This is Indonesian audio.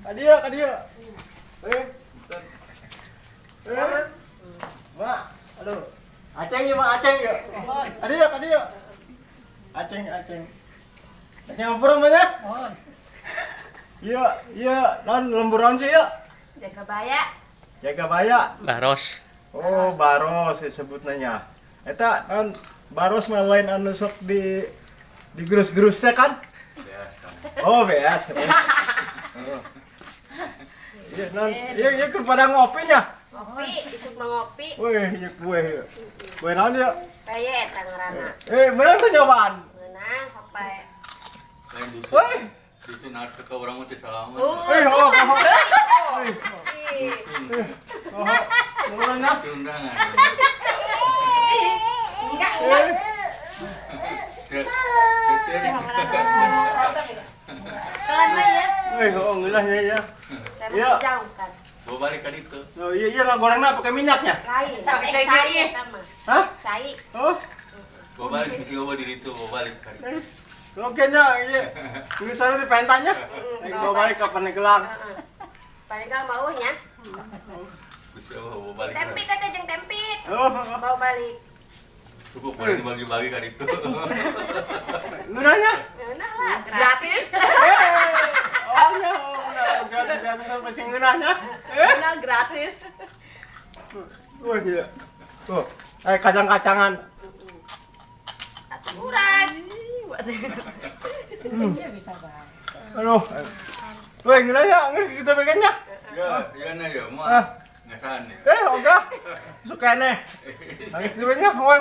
Kadia. Mak, aduh. Aceng ya, Mak, Aceng ya. Kadia. Aceng. Aceng apa namanya? Iya, non lemburan sih ya. Jaga baya. Baros. Oh, baros disebutnya. Eta non baros mah lain anu sok di gerus-gerusnya kan? Oh, beas. Oh. Iya, non. Iya keur pada ngopinya. Isuk mengopi. Wih, iya kue. Kue naon ya? Kayak eta ngaranna. Bener tuh nyobaan. Meunang papai. Lain Wih. dusun harta ke orang mati salaman. Mulanya. Undangan. Enggak. Kalian mah ya. Ngelah ya. Saya Iya. mau jauhkan. Bawa balik ke itu. Oh iya ngagorengna pakai minyaknya. Lain. Pakai Cai gini. eta mah. Hah? Cai. Oh. Bawa balik mesti bawa di itu, bawa balik ke itu. Oke nya, iya. Misalnya di pentanya. Bawa balik ke Pandeglang. Paling mau nya. Mesti bawa balik. Tempit aja jeung tempit. Oh. Bawa balik. Cukup boleh dibagi-bagi ke itu. Nuranya? Enak lah, Gratis. Oh nya, gratis sampai sing ngeunahnya. Nah, gratis. Wah iya. Tuh, kacang-kacangan. Aturan. Sini bisa banget. Aduh. Woi, ngeunahnya, kita pegangnya. Ya na ya, mah. Ngasan ya. Oga. Sukene. Nangis dulunya. Woi.